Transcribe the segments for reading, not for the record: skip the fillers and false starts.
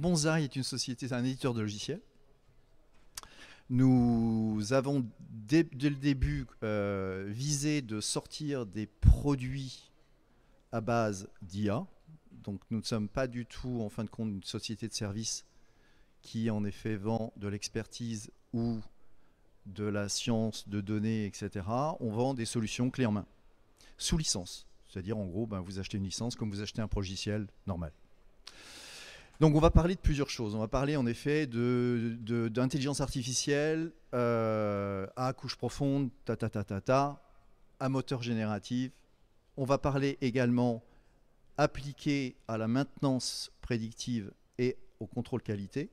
Bonsai est une société, c'est un éditeur de logiciels. Nous avons dès le début visé de sortir des produits à base d'IA. Donc nous ne sommes pas du tout, en fin de compte, une société de services qui, en effet, vend de l'expertise ou de la science de données, etc. On vend des solutions clés en main, sous licence. C'est-à-dire, en gros, vous achetez une licence comme vous achetez un logiciel normal. Donc on va parler de plusieurs choses. On va parler en effet d'intelligence artificielle à couche profonde, à moteur génératif. On va parler également appliqué à la maintenance prédictive et au contrôle qualité.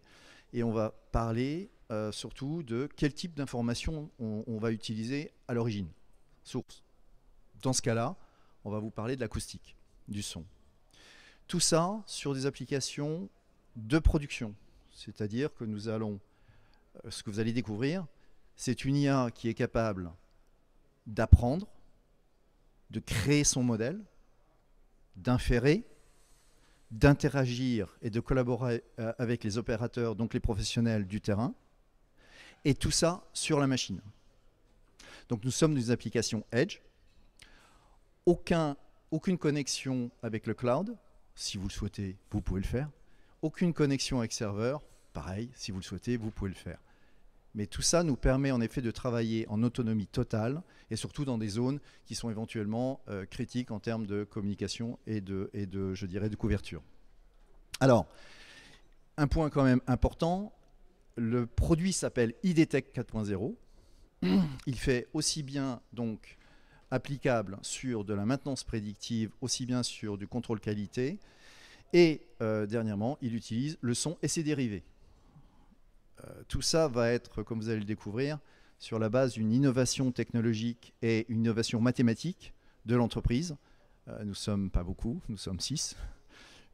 Et on va parler surtout de quel type d'information on va utiliser à l'origine, source. Dans ce cas-là, on va vous parler de l'acoustique, du son. Tout ça sur des applications de production. C'est-à-dire que nous allons, ce que vous allez découvrir, c'est une IA qui est capable d'apprendre, de créer son modèle, d'inférer, d'interagir et de collaborer avec les opérateurs, donc les professionnels du terrain, et tout ça sur la machine. Donc nous sommes des applications Edge, aucune connexion avec le cloud, si vous le souhaitez, vous pouvez le faire. Aucune connexion avec serveur, pareil, si vous le souhaitez, vous pouvez le faire. Mais tout ça nous permet en effet de travailler en autonomie totale et surtout dans des zones qui sont éventuellement critiques en termes de communication et je dirais, de couverture. Alors, un point quand même important, le produit s'appelle IDTech 4.0. Il fait aussi bien donc applicable sur de la maintenance prédictive, aussi bien sur du contrôle qualité. Et dernièrement, il utilise le son et ses dérivés. Tout ça va être, comme vous allez le découvrir, sur la base d'une innovation technologique et une innovation mathématique de l'entreprise. Nous ne sommes pas beaucoup, nous sommes 6.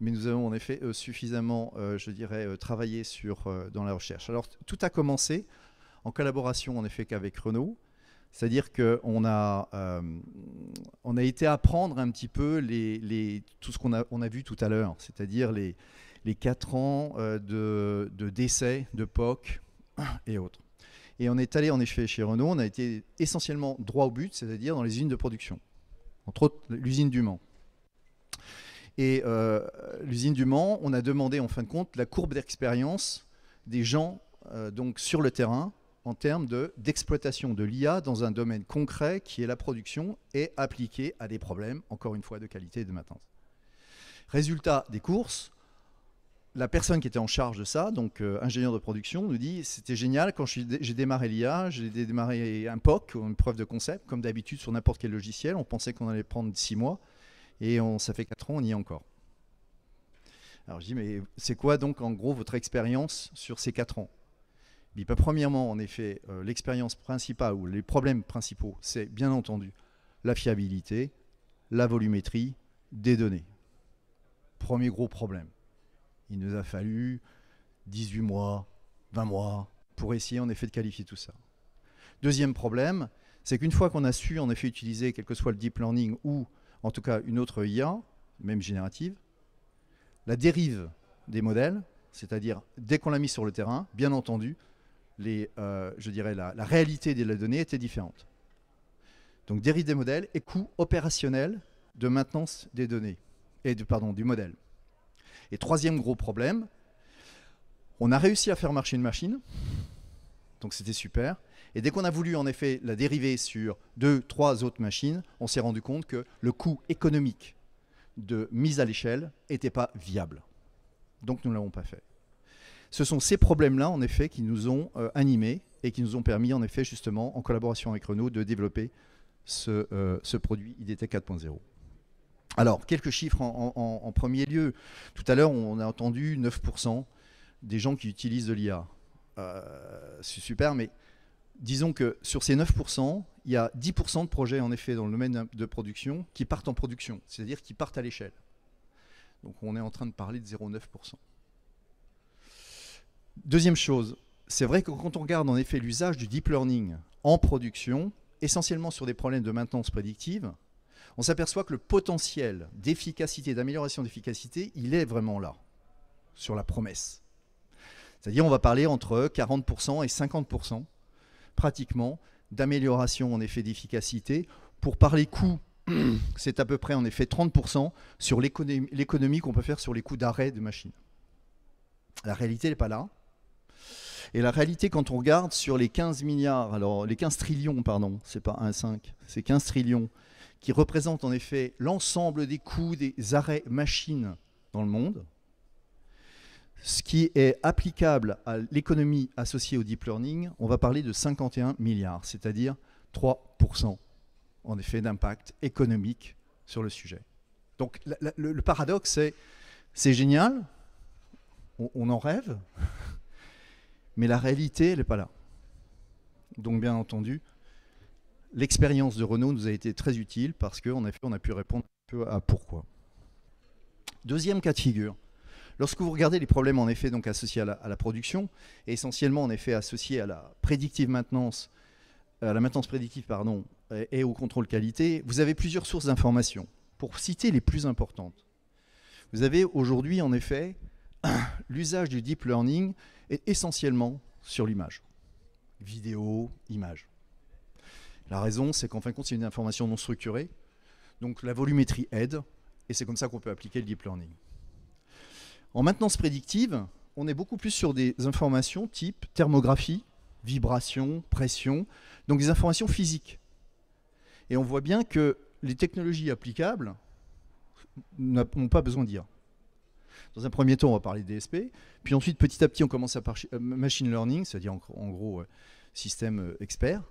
Mais nous avons en effet suffisamment, je dirais, travaillé dans la recherche. Alors, tout a commencé en collaboration, en effet, qu'avec Renault. C'est-à-dire qu'on a été apprendre un petit peu tout ce qu'on a vu tout à l'heure, c'est-à-dire les 4 ans de d'essais, de POC et autres. Et on est allé en effet chez Renault, on a été essentiellement droit au but, c'est-à-dire dans les usines de production, entre autres l'usine du Mans. Et l'usine du Mans, on a demandé en fin de compte la courbe d'expérience des gens donc sur le terrain, en termes d'exploitation de l'IA dans un domaine concret qui est la production et appliqué à des problèmes, encore une fois, de qualité et de maintenance. Résultat des courses, la personne qui était en charge de ça, donc ingénieur de production, nous dit c'était génial, quand j'ai démarré l'IA, j'ai démarré un POC, une preuve de concept, comme d'habitude sur n'importe quel logiciel, on pensait qu'on allait prendre 6 mois, et ça fait 4 ans, on y est encore. Alors je dis, mais c'est quoi donc en gros votre expérience sur ces 4 ans ? Premièrement, en effet, l'expérience principale ou les problèmes principaux, c'est bien entendu la fiabilité, la volumétrie des données. Premier gros problème. Il nous a fallu 18 mois, 20 mois pour essayer en effet de qualifier tout ça. Deuxième problème, c'est qu'une fois qu'on a su en effet utiliser quel que soit le deep learning ou en tout cas une autre IA, même générative, la dérive des modèles, c'est-à-dire dès qu'on l'a mis sur le terrain, bien entendu, je dirais la réalité de la donnée était différente. Donc dérive des modèles et coût opérationnel de maintenance des données, du modèle. Et troisième gros problème, on a réussi à faire marcher une machine, donc c'était super, et dès qu'on a voulu en effet la dériver sur 2, 3 autres machines, on s'est rendu compte que le coût économique de mise à l'échelle n'était pas viable. Donc nous ne l'avons pas fait. Ce sont ces problèmes-là, en effet, qui nous ont animés et qui nous ont permis, en effet, justement, en collaboration avec Renault, de développer ce produit IDTech 4.0. Alors, quelques chiffres en premier lieu. Tout à l'heure, on a entendu 9% des gens qui utilisent de l'IA. C'est super, mais disons que sur ces 9%, il y a 10% de projets, en effet, dans le domaine de production qui partent en production, c'est-à-dire qui partent à l'échelle. Donc, on est en train de parler de 0,9%. Deuxième chose, c'est vrai que quand on regarde en effet l'usage du deep learning en production, essentiellement sur des problèmes de maintenance prédictive, on s'aperçoit que le potentiel d'efficacité, d'amélioration d'efficacité, il est vraiment là, sur la promesse. C'est-à-dire on va parler entre 40% et 50% pratiquement d'amélioration en effet d'efficacité. Pour parler coûts, c'est à peu près en effet 30% sur l'économie qu'on peut faire sur les coûts d'arrêt de machine. La réalité n'est pas là. Et la réalité, quand on regarde sur les 15 milliards, alors les 15 trillions, pardon, c'est pas 1,5, c'est 15 trillions, qui représentent en effet l'ensemble des coûts des arrêts machines dans le monde, ce qui est applicable à l'économie associée au deep learning, on va parler de 51 milliards, c'est-à-dire 3% en effet d'impact économique sur le sujet. Donc le paradoxe, c'est génial, on en rêve, mais la réalité, elle n'est pas là. Donc bien entendu, l'expérience de Renault nous a été très utile parce qu'en effet, on a pu répondre un peu à pourquoi. Deuxième cas de figure. Lorsque vous regardez les problèmes en effet donc associés à la production, et essentiellement en effet associés à la prédictive maintenance, à la maintenance prédictive pardon, et au contrôle qualité, vous avez plusieurs sources d'informations. Pour citer les plus importantes, vous avez aujourd'hui en effet l'usage du deep learning est essentiellement sur l'image, vidéo, image. La raison, c'est qu'en fin de compte, c'est une information non structurée, donc la volumétrie aide, et c'est comme ça qu'on peut appliquer le deep learning. En maintenance prédictive, on est beaucoup plus sur des informations type thermographie, vibration, pression, donc des informations physiques. Et on voit bien que les technologies applicables n'ont pas besoin d'IA. Dans un premier temps, on va parler de DSP, puis ensuite, petit à petit, on commence à parler machine learning, c'est-à-dire en gros système expert.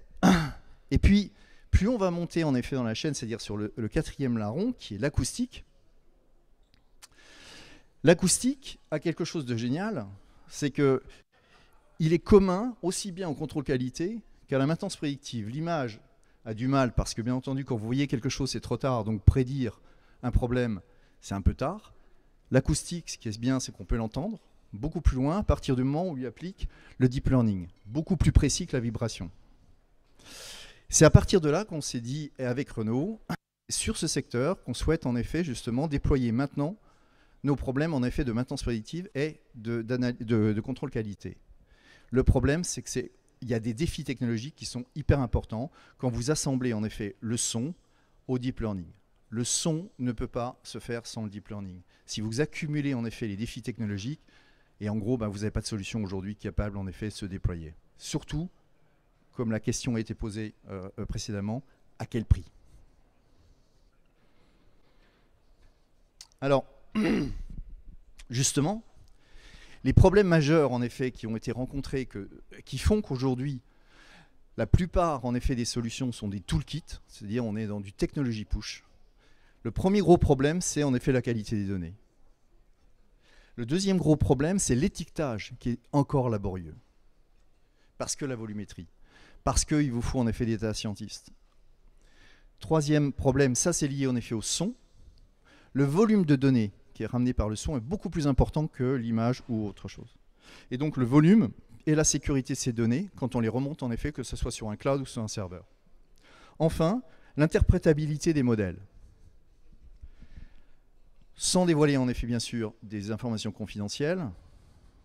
Et puis, plus on va monter en effet dans la chaîne, c'est-à-dire sur le quatrième larron, qui est l'acoustique. L'acoustique a quelque chose de génial, c'est qu'il est commun aussi bien au contrôle qualité qu'à la maintenance prédictive. L'image a du mal parce que, bien entendu, quand vous voyez quelque chose, c'est trop tard, donc prédire un problème, c'est un peu tard. L'acoustique, ce qui est bien, c'est qu'on peut l'entendre beaucoup plus loin à partir du moment où on lui applique le deep learning, beaucoup plus précis que la vibration. C'est à partir de là qu'on s'est dit, avec Renault, sur ce secteur, qu'on souhaite en effet justement déployer maintenant nos problèmes en effet de maintenance prédictive et de contrôle qualité. Le problème, c'est qu'il y a des défis technologiques qui sont hyper importants quand vous assemblez en effet le son au deep learning. Le son ne peut pas se faire sans le deep learning. Si vous accumulez en effet les défis technologiques, et en gros, vous n'avez pas de solution aujourd'hui capable en effet de se déployer. Surtout, comme la question a été posée précédemment, à quel prix? Alors, justement, les problèmes majeurs en effet qui ont été rencontrés, qui font qu'aujourd'hui, la plupart en effet des solutions sont des toolkits, c'est-à-dire on est dans du technology push. Le premier gros problème, c'est en effet la qualité des données. Le deuxième gros problème, c'est l'étiquetage qui est encore laborieux. Parce que la volumétrie. Parce qu'il vous faut en effet des data scientists. Troisième problème, ça c'est lié en effet au son. Le volume de données qui est ramené par le son est beaucoup plus important que l'image ou autre chose. Et donc le volume et la sécurité de ces données, quand on les remonte en effet, que ce soit sur un cloud ou sur un serveur. Enfin, l'interprétabilité des modèles. Sans dévoiler en effet bien sûr des informations confidentielles,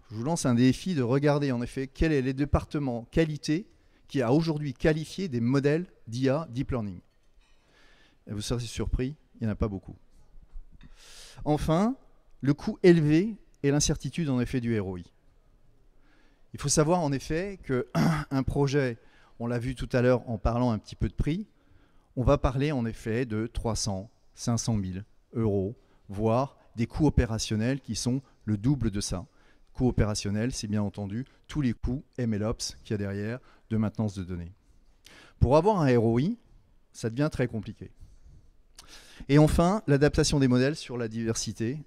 je vous lance un défi de regarder en effet quel est le département qualité qui a aujourd'hui qualifié des modèles d'IA Deep Learning. Et vous serez surpris, il n'y en a pas beaucoup. Enfin, le coût élevé et l'incertitude en effet du ROI. Il faut savoir en effet qu'un projet, on l'a vu tout à l'heure en parlant un petit peu de prix, on va parler en effet de 300, 500 000 euros, voire des coûts opérationnels qui sont le double de ça. Coûts opérationnels, c'est bien entendu tous les coûts MLOps qu'il y a derrière de maintenance de données. Pour avoir un ROI, ça devient très compliqué. Et enfin, l'adaptation des modèles sur la diversité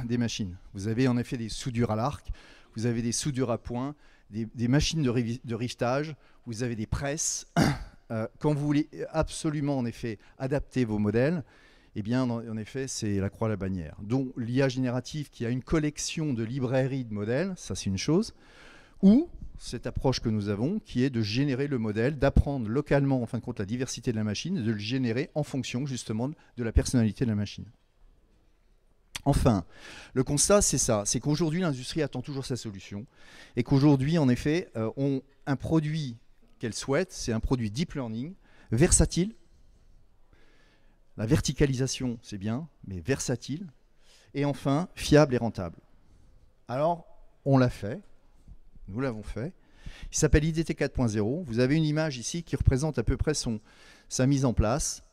des machines. Vous avez en effet des soudures à l'arc, vous avez des soudures à point, des machines de rivetage, vous avez des presses. Quand vous voulez absolument en effet adapter vos modèles, eh bien en effet c'est la croix à la bannière. Donc l'IA générative qui a une collection de librairies de modèles, ça c'est une chose, ou cette approche que nous avons qui est de générer le modèle, d'apprendre localement en fin de compte la diversité de la machine et de le générer en fonction justement de la personnalité de la machine. Enfin, le constat, c'est ça, c'est qu'aujourd'hui, l'industrie attend toujours sa solution, et qu'aujourd'hui, en effet, un produit qu'elle souhaite, c'est un produit deep learning, versatile. La verticalisation, c'est bien, mais versatile. Et enfin, fiable et rentable. Alors, on l'a fait, nous l'avons fait. Il s'appelle IDT 4.0. Vous avez une image ici qui représente à peu près sa mise en place.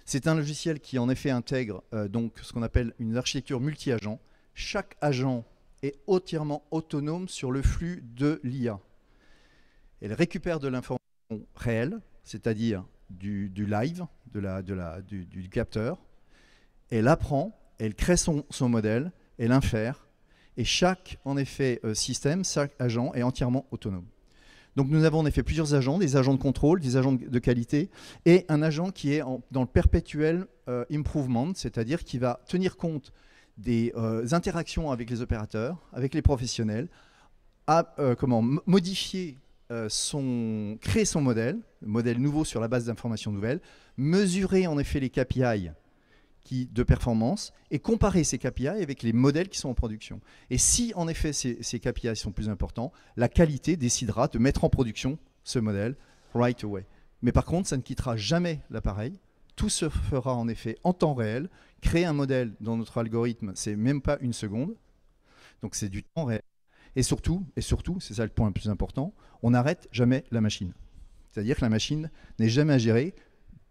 C'est un logiciel qui en effet intègre donc ce qu'on appelle une architecture multi-agent. Chaque agent est entièrement autonome sur le flux de l'IA. Elle récupère de l'information réelle, c'est-à-dire du live, du capteur. Elle apprend, elle crée son modèle, elle infère. Et chaque, en effet, système, chaque agent est entièrement autonome. Donc nous avons en effet plusieurs agents, des agents de contrôle, des agents de qualité, et un agent qui est dans le perpétuel improvement, c'est-à-dire qui va tenir compte des interactions avec les opérateurs, avec les professionnels, modifier créer son modèle nouveau sur la base d'informations nouvelles, mesurer en effet les KPI de performance et comparer ces KPI avec les modèles qui sont en production. Et si en effet ces KPI sont plus importants, la qualité décidera de mettre en production ce modèle right away. Mais par contre, ça ne quittera jamais l'appareil. Tout se fera en effet en temps réel. Créer un modèle dans notre algorithme, c'est même pas une seconde. Donc c'est du temps réel. Et surtout, c'est ça le point le plus important, on n'arrête jamais la machine. C'est-à-dire que la machine n'est jamais à gérer,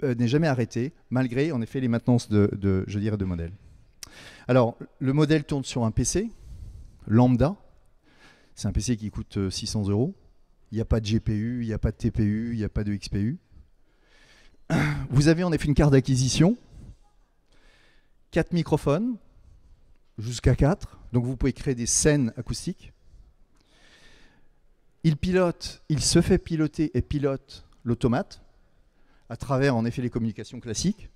n'est jamais arrêtée, malgré en effet les maintenances de modèles. Alors, le modèle tourne sur un PC, lambda. C'est un PC qui coûte 600 €. Il n'y a pas de GPU, il n'y a pas de TPU, il n'y a pas de XPU. Vous avez en effet une carte d'acquisition, 4 microphones, jusqu'à 4. Donc vous pouvez créer des scènes acoustiques. Il se fait piloter et pilote l'automate à travers en effet les communications classiques.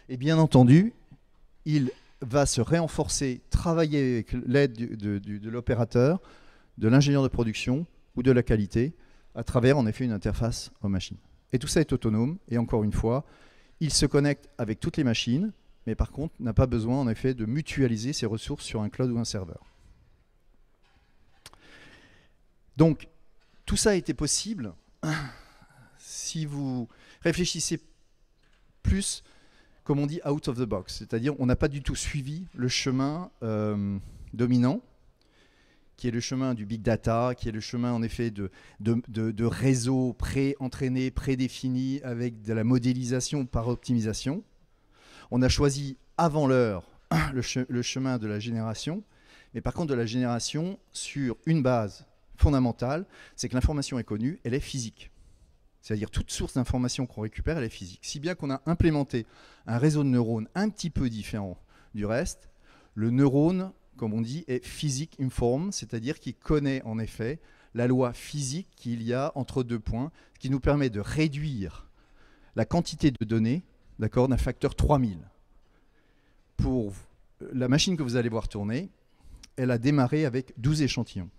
Et bien entendu, il va se renforcer, travailler avec l'aide de l'opérateur, de l'ingénieur de production ou de la qualité à travers en effet une interface aux machines. Et tout ça est autonome et encore une fois, il se connecte avec toutes les machines, mais par contre n'a pas besoin en effet de mutualiser ses ressources sur un cloud ou un serveur. Donc, tout ça a été possible si vous réfléchissez plus, comme on dit, out of the box. C'est-à-dire, on n'a pas du tout suivi le chemin dominant, qui est le chemin du big data, qui est le chemin, en effet, de réseaux pré-entraînés, prédéfinis, avec de la modélisation par optimisation. On a choisi, avant l'heure, le chemin de la génération, mais par contre, de la génération sur une base fondamentale, c'est que l'information est connue, elle est physique. C'est-à-dire toute source d'information qu'on récupère, elle est physique. Si bien qu'on a implémenté un réseau de neurones un petit peu différent du reste, le neurone, comme on dit, est physique informed, c'est-à-dire qu'il connaît en effet la loi physique qu'il y a entre deux points, ce qui nous permet de réduire la quantité de données, d'accord, d'un facteur 3000. Pour la machine que vous allez voir tourner, elle a démarré avec 12 échantillons.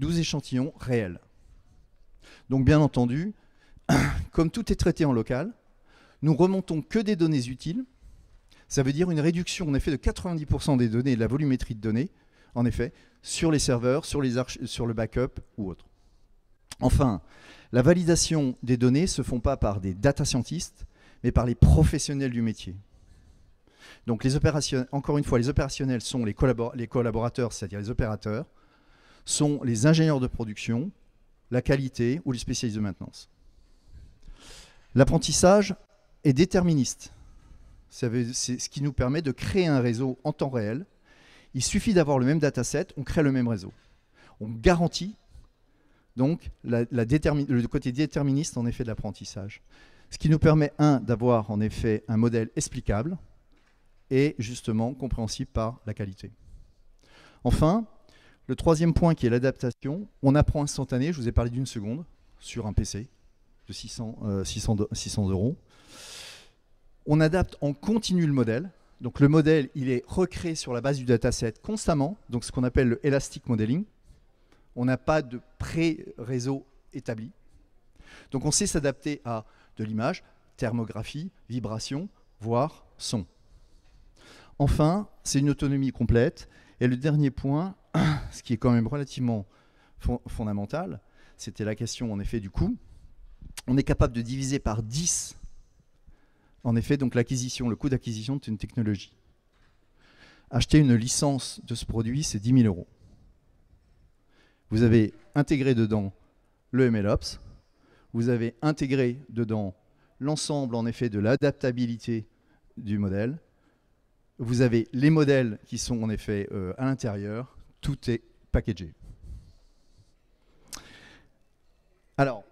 12 échantillons réels. Donc bien entendu, comme tout est traité en local, nous remontons que des données utiles. Ça veut dire une réduction en effet de 90% des données et de la volumétrie de données, en effet, sur les serveurs, sur le backup ou autre. Enfin, la validation des données ne se font pas par des data scientists, mais par les professionnels du métier. Donc encore une fois, les opérationnels sont les collaborateurs, c'est-à-dire les opérateurs, sont les ingénieurs de production, la qualité ou les spécialistes de maintenance. L'apprentissage est déterministe. C'est ce qui nous permet de créer un réseau en temps réel. Il suffit d'avoir le même dataset, on crée le même réseau. On garantit donc le côté déterministe en effet de l'apprentissage. Ce qui nous permet, d'avoir en effet un modèle explicable et justement compréhensible par la qualité. Enfin, le troisième point qui est l'adaptation, on apprend instantané, je vous ai parlé d'une seconde, sur un PC de 600 €. On adapte en continu le modèle. Donc le modèle, il est recréé sur la base du dataset constamment, donc ce qu'on appelle le elastic modeling. On n'a pas de pré-réseau établi. Donc on sait s'adapter à de l'image, thermographie, vibration, voire son. Enfin, c'est une autonomie complète. Et le dernier point, ce qui est quand même relativement fondamental, c'était la question en effet du coût. On est capable de diviser par 10, en effet, donc l'acquisition, le coût d'acquisition d'une technologie. Acheter une licence de ce produit, c'est 10 000 euros. Vous avez intégré dedans le MLOps, vous avez intégré dedans l'ensemble en effet de l'adaptabilité du modèle, vous avez les modèles qui sont en effet à l'intérieur, tout est packagé. Alors,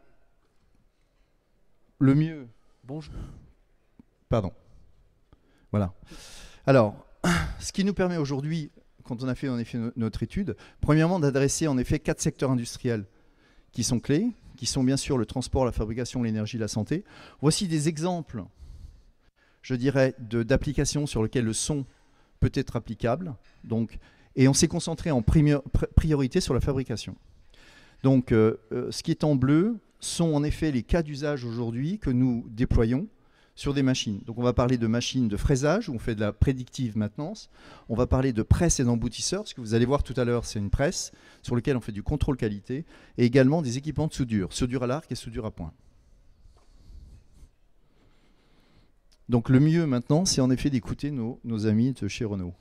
le mieux... Bonjour. Pardon. Voilà. Alors, ce qui nous permet aujourd'hui, quand on a fait en effet notre étude, premièrement d'adresser en effet 4 secteurs industriels qui sont clés, qui sont bien sûr le transport, la fabrication, l'énergie, la santé. Voici des exemples, je dirais, d'applications sur lesquelles le son peut être applicable. Donc, et on s'est concentré en priorité sur la fabrication. Donc, ce qui est en bleu sont en effet les cas d'usage aujourd'hui que nous déployons sur des machines. Donc on va parler de machines de fraisage, où on fait de la prédictive maintenance. On va parler de presse et d'emboutisseurs. Ce que vous allez voir tout à l'heure, c'est une presse sur laquelle on fait du contrôle qualité. Et également des équipements de soudure, soudure à l'arc et soudure à point. Donc le mieux maintenant, c'est en effet d'écouter nos amis de chez Renault.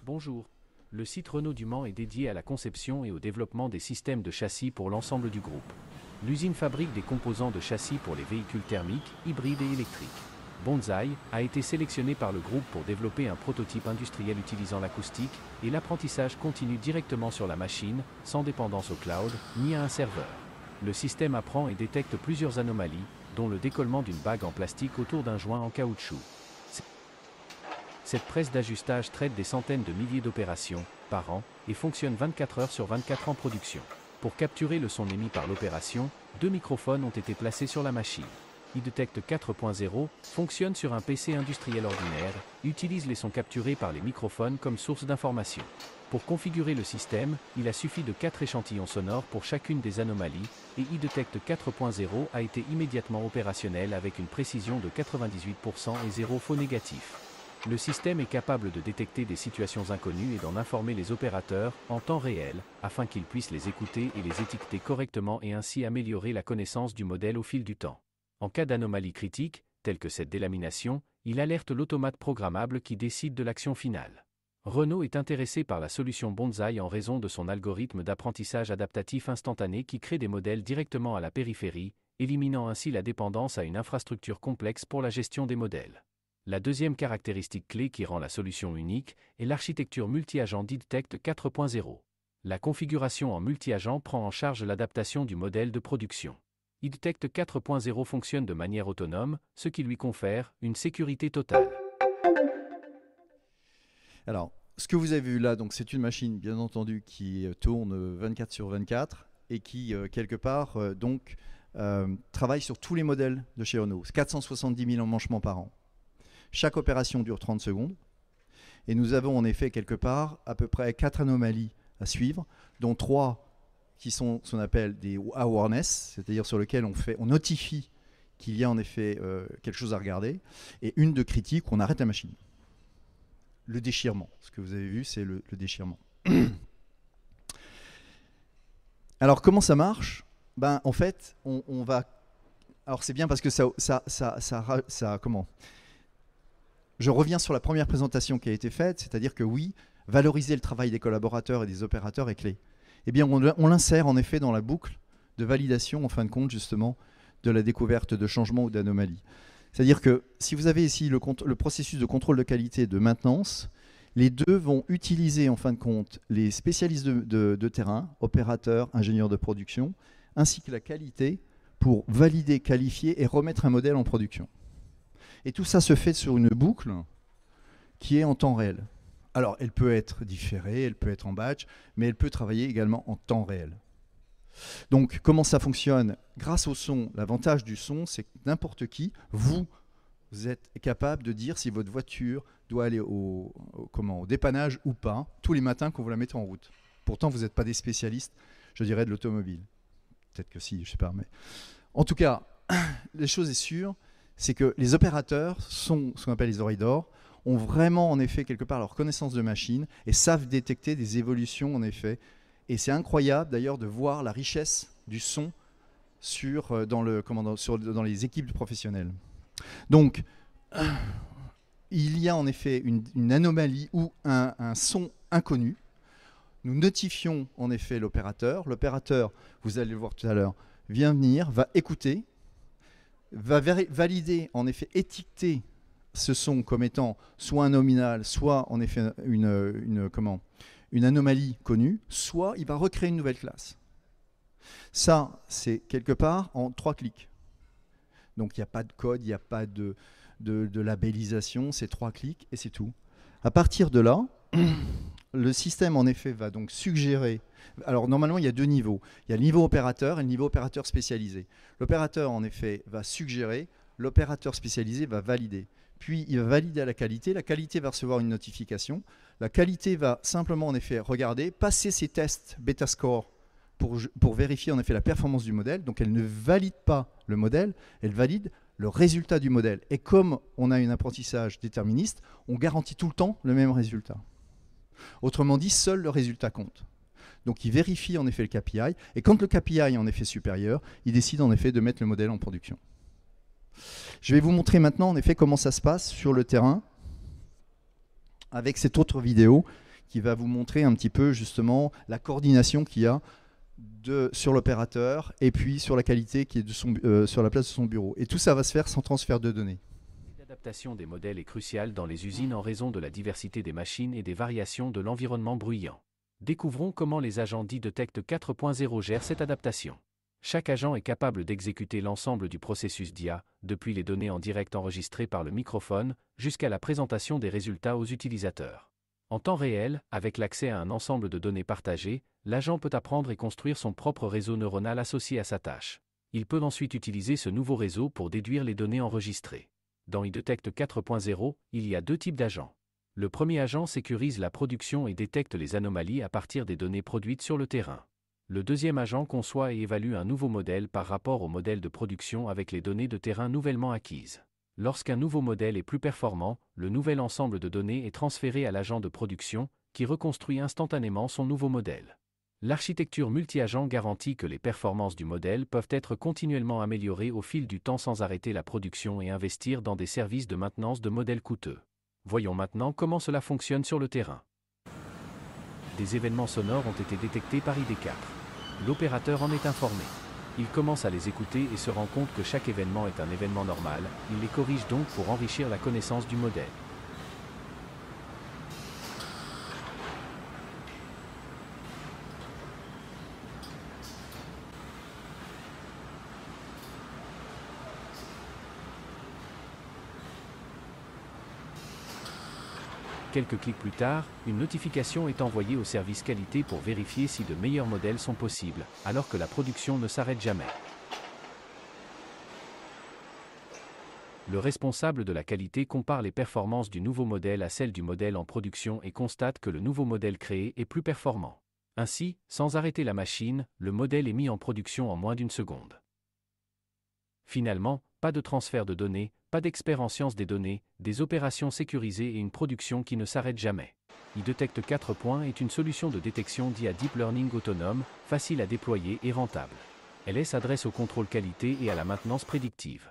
Bonjour. Le site Renault du Mans est dédié à la conception et au développement des systèmes de châssis pour l'ensemble du groupe. L'usine fabrique des composants de châssis pour les véhicules thermiques, hybrides et électriques. Bonzai a été sélectionné par le groupe pour développer un prototype industriel utilisant l'acoustique et l'apprentissage continu directement sur la machine, sans dépendance au cloud, ni à un serveur. Le système apprend et détecte plusieurs anomalies, dont le décollement d'une bague en plastique autour d'un joint en caoutchouc. Cette presse d'ajustage traite des centaines de milliers d'opérations par an et fonctionne 24 heures sur 24 en production. Pour capturer le son émis par l'opération, 2 microphones ont été placés sur la machine. iDetect 4.0 fonctionne sur un PC industriel ordinaire, utilise les sons capturés par les microphones comme source d'information. Pour configurer le système, il a suffi de 4 échantillons sonores pour chacune des anomalies, et iDetect 4.0 a été immédiatement opérationnel avec une précision de 98% et 0 faux négatif. Le système est capable de détecter des situations inconnues et d'en informer les opérateurs en temps réel, afin qu'ils puissent les écouter et les étiqueter correctement et ainsi améliorer la connaissance du modèle au fil du temps. En cas d'anomalie critique, telle que cette délamination, il alerte l'automate programmable qui décide de l'action finale. Renault est intéressé par la solution Bonzai en raison de son algorithme d'apprentissage adaptatif instantané qui crée des modèles directement à la périphérie, éliminant ainsi la dépendance à une infrastructure complexe pour la gestion des modèles. La deuxième caractéristique clé qui rend la solution unique est l'architecture multi-agent d'iDetect 4.0. La configuration en multi-agent prend en charge l'adaptation du modèle de production. iDetect 4.0 fonctionne de manière autonome, ce qui lui confère une sécurité totale. Alors, ce que vous avez vu là, donc c'est une machine bien entendu qui tourne 24 sur 24 et qui quelque part travaille sur tous les modèles de chez Renault. 470 000 emmanchements par an. Chaque opération dure 30 secondes et nous avons en effet quelque part à peu près 4 anomalies à suivre, dont 3 qui sont ce qu'on appelle des awareness, c'est-à-dire sur lesquels on notifie qu'il y a en effet quelque chose à regarder, et une de critique où on arrête la machine. Le déchirement, ce que vous avez vu, c'est le déchirement. Alors comment ça marche ? Ben, en fait, on va... Alors c'est bien parce que ça comment ? Je reviens sur la première présentation qui a été faite, c'est-à-dire que oui, valoriser le travail des collaborateurs et des opérateurs est clé. Eh bien, on l'insère en effet dans la boucle de validation, en fin de compte, justement, de la découverte de changements ou d'anomalies. C'est-à-dire que si vous avez ici le processus de contrôle de qualité et de maintenance, les deux vont utiliser, en fin de compte, les spécialistes de terrain, opérateurs, ingénieurs de production, ainsi que la qualité pour valider, qualifier et remettre un modèle en production. Et tout ça se fait sur une boucle qui est en temps réel. Alors, elle peut être différée, elle peut être en batch, mais elle peut travailler également en temps réel. Donc, comment ça fonctionne ? Grâce au son, l'avantage du son, c'est que n'importe qui, vous êtes capable de dire si votre voiture doit aller au dépannage ou pas, tous les matins quand vous la mettez en route. Pourtant, vous n'êtes pas des spécialistes, je dirais, de l'automobile. Peut-être que si, je ne sais pas. Mais... En tout cas, les choses sont sûres, c'est que les opérateurs sont ce qu'on appelle les oreilles d'or, ont vraiment en effet quelque part leur connaissance de machine et savent détecter des évolutions en effet. Et c'est incroyable d'ailleurs de voir la richesse du son dans les équipes professionnelles. Donc, il y a en effet une anomalie ou un son inconnu. Nous notifions en effet l'opérateur. L'opérateur, vous allez le voir tout à l'heure, vient venir, va écouter, va valider, en effet, étiqueter ce son comme étant soit un nominal, soit en effet une anomalie connue, soit il va recréer une nouvelle classe. Ça, c'est quelque part en 3 clics. Donc il n'y a pas de code, il n'y a pas de labellisation, c'est 3 clics et c'est tout. À partir de là, le système en effet va donc suggérer. Alors normalement il y a 2 niveaux. Il y a le niveau opérateur et le niveau opérateur spécialisé. L'opérateur en effet va suggérer, l'opérateur spécialisé va valider. Puis il va valider à la qualité va recevoir une notification. La qualité va simplement en effet regarder, passer ses tests bêta score pour vérifier en effet la performance du modèle. Donc elle ne valide pas le modèle, elle valide le résultat du modèle. Et comme on a un apprentissage déterministe, on garantit tout le temps le même résultat. Autrement dit, seul le résultat compte. Donc il vérifie en effet le KPI, et quand le KPI est en effet supérieur, il décide en effet de mettre le modèle en production. Je vais vous montrer maintenant en effet comment ça se passe sur le terrain, avec cette autre vidéo qui va vous montrer un petit peu justement la coordination qu'il y a sur l'opérateur et puis sur la qualité qui est sur la place de son bureau. Et tout ça va se faire sans transfert de données. L'adaptation des modèles est cruciale dans les usines en raison de la diversité des machines et des variations de l'environnement bruyant. Découvrons comment les agents dits Detect 4.0 gèrent cette adaptation. Chaque agent est capable d'exécuter l'ensemble du processus d'IA, depuis les données en direct enregistrées par le microphone, jusqu'à la présentation des résultats aux utilisateurs. En temps réel, avec l'accès à un ensemble de données partagées, l'agent peut apprendre et construire son propre réseau neuronal associé à sa tâche. Il peut ensuite utiliser ce nouveau réseau pour déduire les données enregistrées. Dans iDetect 4.0, il y a 2 types d'agents. Le premier agent sécurise la production et détecte les anomalies à partir des données produites sur le terrain. Le deuxième agent conçoit et évalue un nouveau modèle par rapport au modèle de production avec les données de terrain nouvellement acquises. Lorsqu'un nouveau modèle est plus performant, le nouvel ensemble de données est transféré à l'agent de production, qui reconstruit instantanément son nouveau modèle. L'architecture multi-agent garantit que les performances du modèle peuvent être continuellement améliorées au fil du temps sans arrêter la production et investir dans des services de maintenance de modèles coûteux. Voyons maintenant comment cela fonctionne sur le terrain. Des événements sonores ont été détectés par ID4. L'opérateur en est informé. Il commence à les écouter et se rend compte que chaque événement est un événement normal, il les corrige donc pour enrichir la connaissance du modèle. Quelques clics plus tard, une notification est envoyée au service qualité pour vérifier si de meilleurs modèles sont possibles, alors que la production ne s'arrête jamais. Le responsable de la qualité compare les performances du nouveau modèle à celles du modèle en production et constate que le nouveau modèle créé est plus performant. Ainsi, sans arrêter la machine, le modèle est mis en production en moins d'1 seconde. Finalement, pas de transfert de données, pas d'expert en sciences des données, des opérations sécurisées et une production qui ne s'arrête jamais. iDetect 4. Est une solution de détection d'IA Deep Learning autonome, facile à déployer et rentable. Elle s'adresse au contrôle qualité et à la maintenance prédictive.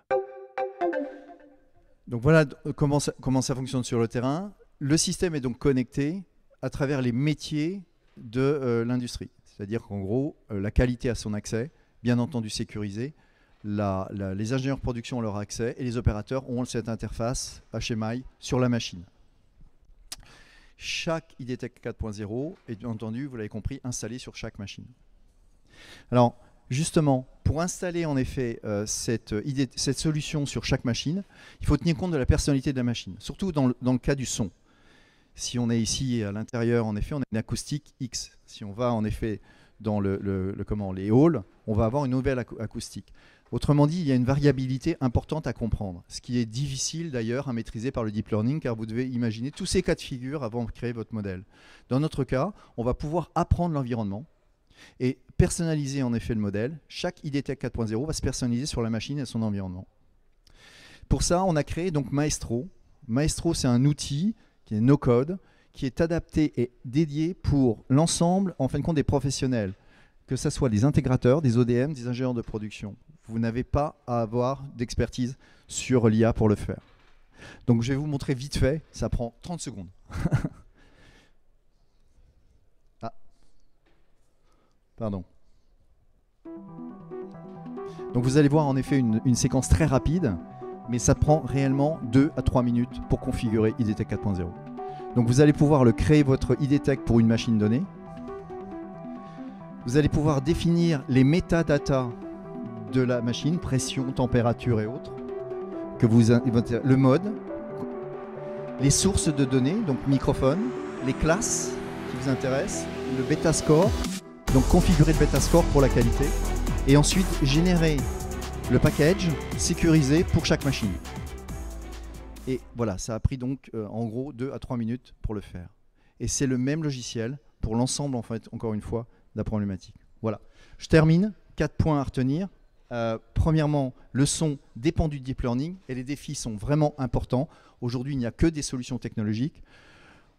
Donc voilà comment ça fonctionne sur le terrain. Le système est donc connecté à travers les métiers de l'industrie. C'est-à-dire qu'en gros, la qualité a son accès, bien entendu sécurisé. Les ingénieurs de production ont leur accès et les opérateurs ont cette interface HMI sur la machine. Chaque iDetect 4.0 est bien entendu, vous l'avez compris, installé sur chaque machine. Alors justement, pour installer en effet cette solution sur chaque machine, il faut tenir compte de la personnalité de la machine, surtout dans le cas du son. Si on est ici à l'intérieur, en effet, on a une acoustique X. Si on va en effet dans les halls, on va avoir une nouvelle acoustique. Autrement dit, il y a une variabilité importante à comprendre, ce qui est difficile d'ailleurs à maîtriser par le deep learning, car vous devez imaginer tous ces cas de figure avant de créer votre modèle. Dans notre cas, on va pouvoir apprendre l'environnement et personnaliser en effet le modèle. Chaque iDetect 4.0 va se personnaliser sur la machine et son environnement. Pour ça, on a créé donc Maestro. Maestro, c'est un outil qui est no-code, qui est adapté et dédié pour l'ensemble, en fin de compte, des professionnels, que ce soit des intégrateurs, des ODM, des ingénieurs de production. Vous n'avez pas à avoir d'expertise sur l'IA pour le faire. Donc je vais vous montrer vite fait, ça prend 30 secondes. Ah, pardon. Donc vous allez voir en effet une séquence très rapide, mais ça prend réellement 2 à 3 minutes pour configurer IDTech 4.0. Donc vous allez pouvoir le créer votre IDTech pour une machine donnée. Vous allez pouvoir définir les métadatas de la machine, pression, température et autres, le mode, les sources de données, donc microphone, les classes qui vous intéressent, le beta score, donc configurer le beta score pour la qualité, et ensuite générer le package sécurisé pour chaque machine. Et voilà, ça a pris donc en gros 2 à 3 minutes pour le faire. Et c'est le même logiciel pour l'ensemble, en fait, encore une fois, de la problématique. Voilà. Je termine. 4 points à retenir. Premièrement, le son dépend du deep learning et les défis sont vraiment importants. Aujourd'hui, il n'y a que des solutions technologiques.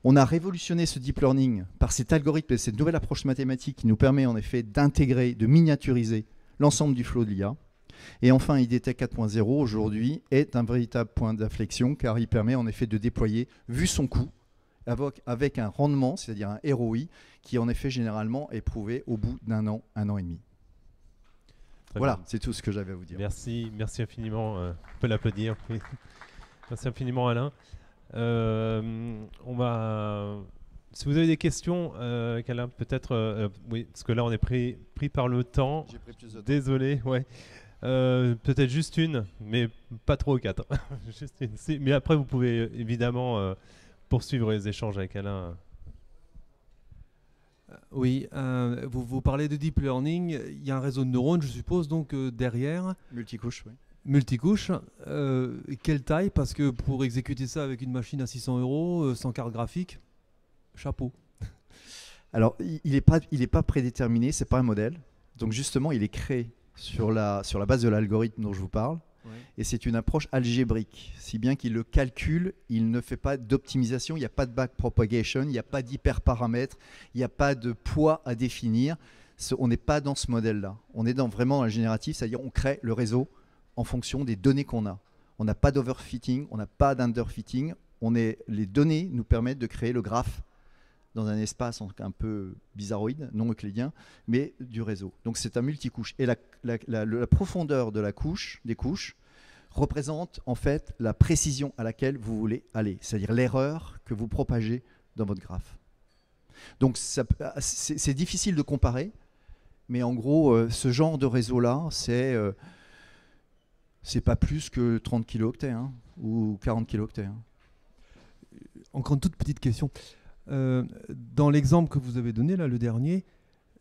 On a révolutionné ce deep learning par cet algorithme et cette nouvelle approche mathématique qui nous permet en effet d'intégrer, de miniaturiser l'ensemble du flow de l'IA. Et enfin, IDTech 4.0 aujourd'hui est un véritable point d'inflexion car il permet en effet de déployer, vu son coût, avec un rendement, c'est-à-dire un ROI, qui en effet généralement est prouvé au bout d'un an et demi. Très voilà, bien. c'est tout ce que j'avais à vous dire. Merci infiniment. On peut l'applaudir. Merci infiniment, Alain. On va. Si vous avez des questions, Alain, peut-être. Oui, parce que là, on est pris par le temps. J'ai pris plus de temps. Désolé, ouais. Peut-être juste une, mais pas trop 4. Juste une. Mais après, vous pouvez évidemment poursuivre les échanges avec Alain. Oui, vous parlez de deep learning, il y a un réseau de neurones, je suppose, donc derrière. Multicouche, oui. Multicouche. Quelle taille? Parce que pour exécuter ça avec une machine à 600 €, sans carte graphique, chapeau. Alors, il n'est pas prédéterminé, c'est pas un modèle. Donc justement, il est créé sur la base de l'algorithme dont je vous parle. Ouais. Et c'est une approche algébrique, si bien qu'il le calcule, il ne fait pas d'optimisation, il n'y a pas de backpropagation, il n'y a pas d'hyperparamètres, il n'y a pas de poids à définir. On n'est pas dans ce modèle-là. On est vraiment dans le génératif, c'est-à-dire on crée le réseau en fonction des données qu'on a. On n'a pas d'overfitting, on n'a pas d'underfitting. Les données nous permettent de créer le graphe dans un espace un peu bizarroïde, non euclidien, mais du réseau. Donc c'est un multicouche. Et la profondeur de des couches représente en fait la précision à laquelle vous voulez aller, c'est-à-dire l'erreur que vous propagez dans votre graphe. Donc c'est difficile de comparer, mais en gros, ce genre de réseau-là, c'est pas plus que 30 kilooctets ou 40 kilooctets. Encore une toute petite question. Dans l'exemple que vous avez donné, là, le dernier,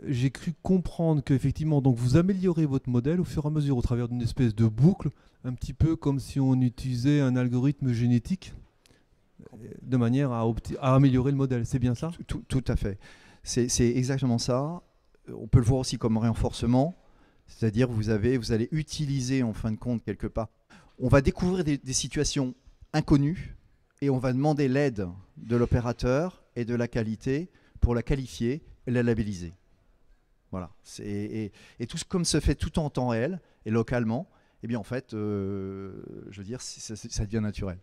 j'ai cru comprendre qu'effectivement, donc vous améliorez votre modèle au fur et à mesure au travers d'une espèce de boucle, un petit peu comme si on utilisait un algorithme génétique de manière à améliorer le modèle. C'est bien ça? Tout à fait. C'est exactement ça. On peut le voir aussi comme renforcement, c'est-à-dire vous allez utiliser en fin de compte quelque part. On va découvrir des situations inconnues et on va demander l'aide de l'opérateur et de la qualité pour la qualifier et la labelliser. Voilà. Et tout comme se fait tout en temps réel et localement, eh bien en fait, je veux dire, ça devient naturel.